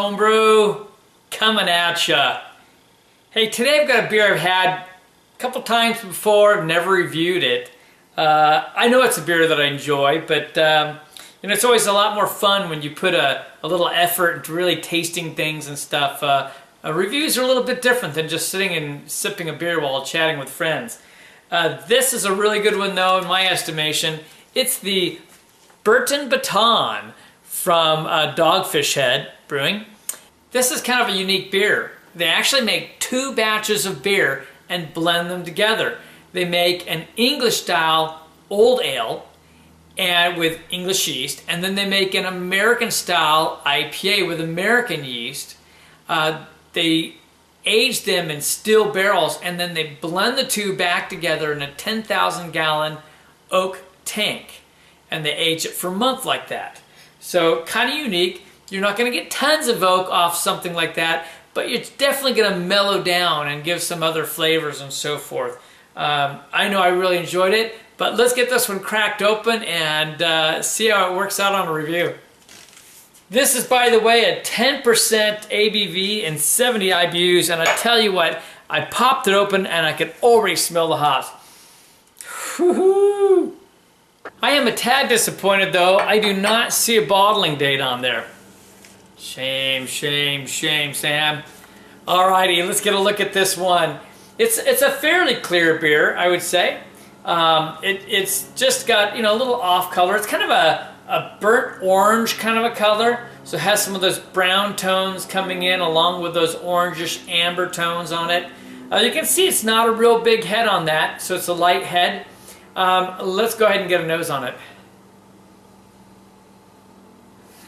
Homebrew coming at ya. Hey, today I've got a beer I've had a couple times before, never reviewed it. I know it's a beer that I enjoy, but it's always a lot more fun when you put a little effort into really tasting things and stuff. Reviews are a little bit different than just sitting and sipping a beer while chatting with friends. This is a really good one though, in my estimation. It's the Burton Baton from Dogfish Brewing. This is kind of a unique beer. They actually make 2 batches of beer and blend them together. They make an English style old ale and with English yeast, and then they make an American style IPA with American yeast. They age them in steel barrels, and then they blend the 2 back together in a 10,000 gallon oak tank, and they age it for a month like that. So kind of unique. You're not going to get tons of oak off something like that, but you're definitely going to mellow down and give some other flavors and so forth. I know I really enjoyed it, but let's get this one cracked open and see how it works out on a review. This is, by the way, a 10% ABV and 70 IBUs, and I tell you what, I popped it open and I could already smell the hops. Woohoo! I am a tad disappointed though. I do not see a bottling date on there. Shame, shame, shame, Sam. Alrighty, let's get a look at this one. It's a fairly clear beer, I would say. It's just got, a little off color. It's kind of a burnt orange kind of a color. So it has some of those brown tones coming in along with those orangish amber tones on it. You can see it's not a real big head on that, so it's a light head. Let's go ahead and get a nose on it.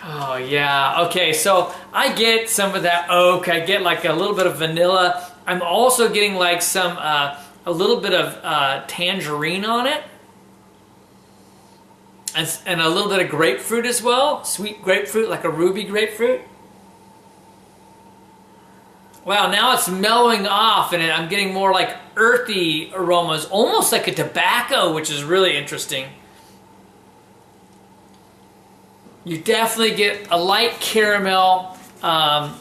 Oh yeah, okay, so I get some of that oak. I get like a little bit of vanilla. I'm also getting like some, a little bit of tangerine on it. And a little bit of grapefruit as well. Sweet grapefruit, like a ruby grapefruit. Wow, now it's mellowing off and I'm getting more like earthy aromas, almost like a tobacco, which is really interesting. You definitely get a light caramel and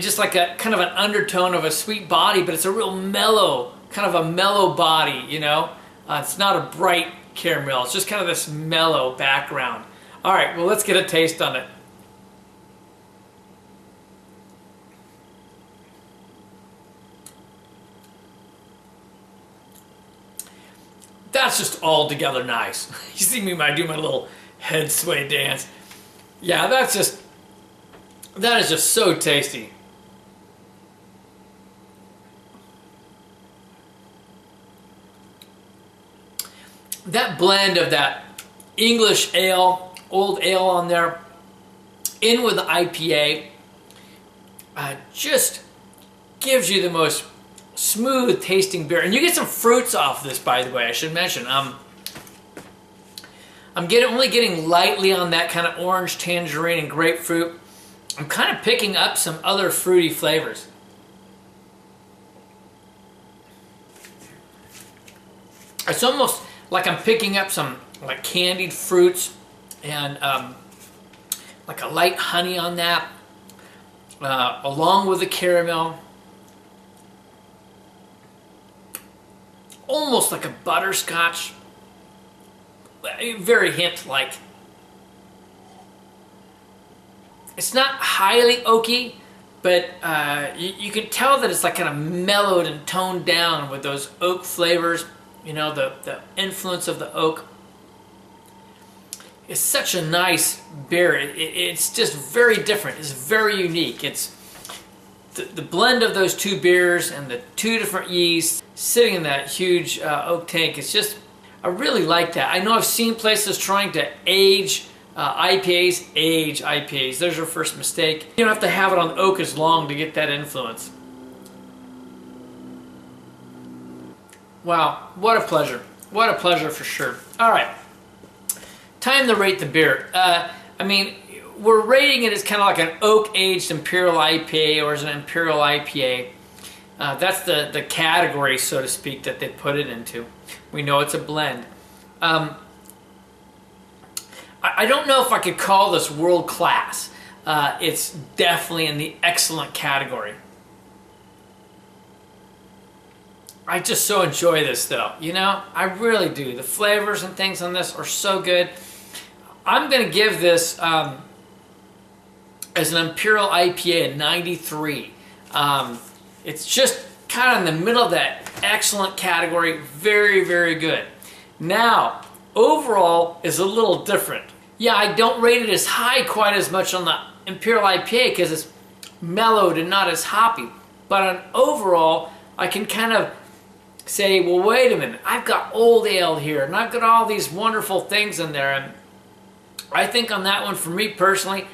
just like a kind of an undertone of a sweet body, but it's a real mellow, kind of a mellow body, It's not a bright caramel, it's just kind of this mellow background. All right, well, let's get a taste on it. That's just altogether nice. You see me when I do my little head sway dance. Yeah, that is just so tasty. That blend of that English ale, old ale on there, in with the IPA, just gives you the most smooth tasting beer. And you get some fruits off this, by the way, I should mention. I'm only getting lightly on that kind of orange, tangerine, and grapefruit. I'm kind of picking up some other fruity flavors. It's almost like I'm picking up some like candied fruits and like a light honey on that, along with the caramel. Almost like a butterscotch, very hint-like. It's not highly oaky, but you can tell that it's like kind of mellowed and toned down with those oak flavors. The influence of the oak. It's such a nice beer. It's just very different. It's very unique. It's the blend of those 2 beers and the 2 different yeasts sitting in that huge oak tank. It's just, I really like that. I know I've seen places trying to age IPAs. There's your first mistake. You don't have to have it on oak as long to get that influence. Wow, what a pleasure. What a pleasure for sure. All right, time to rate the beer. We're rating it as kind of like an oak-aged Imperial IPA or as an Imperial IPA. That's the category, so to speak, that they put it into. We know it's a blend. I don't know if I could call this world class. it's definitely in the excellent category. I just so enjoy this though, you know, I really do. The flavors and things on this are so good. I'm going to give this as an Imperial IPA a 93. It's just kind of in the middle of that excellent category. Very, very good. Now, overall is a little different. Yeah, I don't rate it as high quite as much on the Imperial IPA because it's mellowed and not as hoppy. But on overall, I can kind of say, well, wait a minute, I've got old ale here and I've got all these wonderful things in there. And I think on that one, for me personally,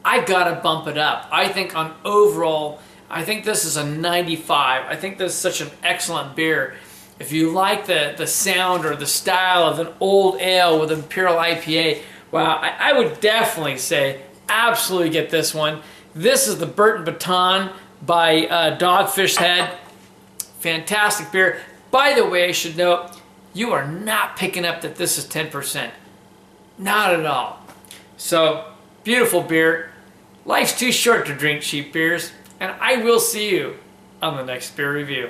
I've got to bump it up. I think on overall, I think this is a 95. I think this is such an excellent beer. If you like the sound or the style of an old ale with Imperial IPA, wow, I would definitely say absolutely get this one. This is the Burton Baton by Dogfish Head. Fantastic beer. By the way, I should note, you are not picking up that this is 10%. Not at all. So, beautiful beer. Life's too short to drink cheap beers, and I will see you on the next beer review.